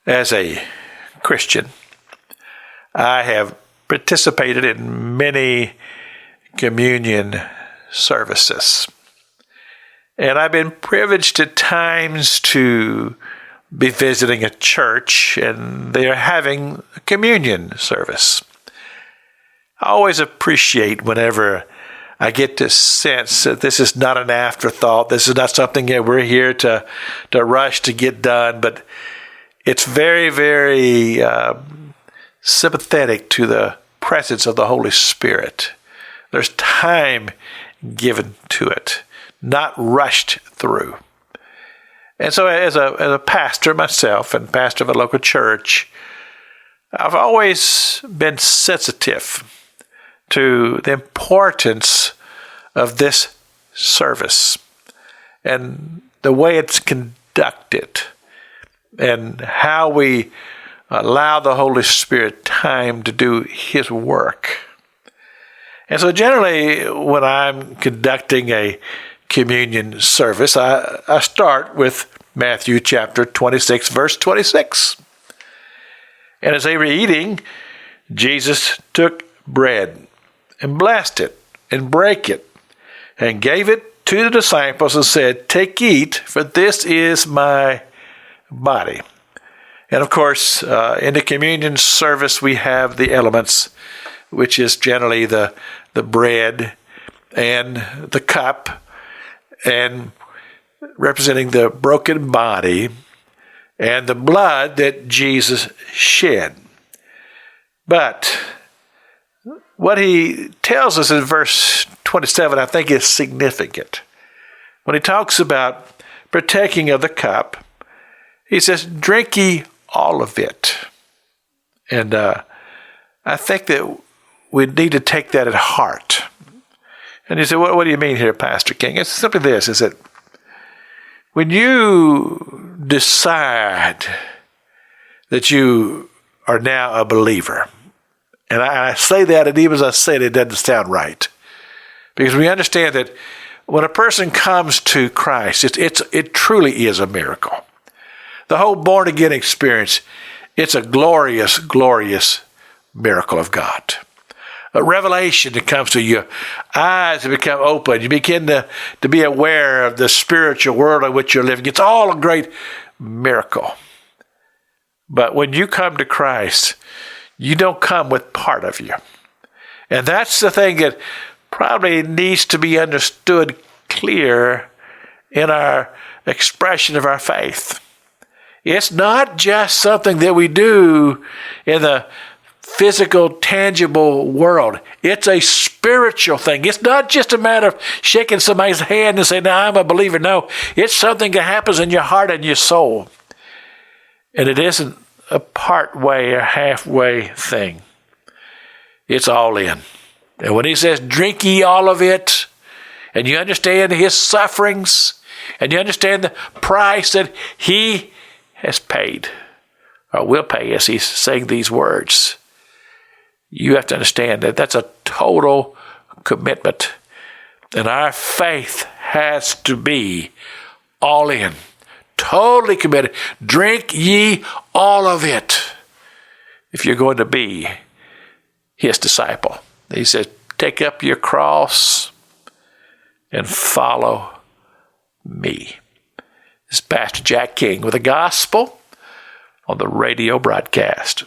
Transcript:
As a Christian, I have participated in many communion services. And I've been privileged at times to be visiting a church and they're having a communion service. I always appreciate whenever I get this sense that this is not an afterthought. This is not something that we're here to rush to get done, but it's very, very sympathetic to the presence of the Holy Spirit. There's time given to it, not rushed through. And so as a pastor myself and pastor of a local church, I've always been sensitive to the importance of this service and the way it's conducted and how we allow the Holy Spirit time to do His work. And so generally, when I'm conducting a communion service, I start with Matthew chapter 26, verse 26. And as they were eating, Jesus took bread and blessed it and brake it and gave it to the disciples and said, "Take, eat, for this is my body." And of course, in the communion service, we have the elements, which is generally the bread and the cup, and representing the broken body and the blood that Jesus shed. But what he tells us in verse 27, I think, is significant. When he talks about partaking of the cup, he says, "Drink ye all of it." And I think that we need to take that at heart. And you say, what do you mean here, Pastor King? It's simply this, is that when you decide that you are now a believer, and I say that, and even as I say it doesn't sound right, because we understand that when a person comes to Christ, it truly is a miracle. The whole born-again experience, it's a glorious, glorious miracle of God. A revelation that comes to you, eyes become open. You begin to be aware of the spiritual world in which you're living. It's all a great miracle. But when you come to Christ, you don't come with part of you. And that's the thing that probably needs to be understood clear in our expression of our faith. It's not just something that we do in the physical, tangible world. It's a spiritual thing. It's not just a matter of shaking somebody's hand and saying, "Now I'm a believer." No, it's something that happens in your heart and your soul. And it isn't a part way or halfway thing. It's all in. And when he says, "Drink ye all of it," and you understand his sufferings, and you understand the price that he has paid, or will pay as he's saying these words, you have to understand that that's a total commitment. And our faith has to be all in, totally committed. Drink ye all of it if you're going to be his disciple. He says, "Take up your cross and follow me." This is Pastor Jack King with the gospel on the radio broadcast.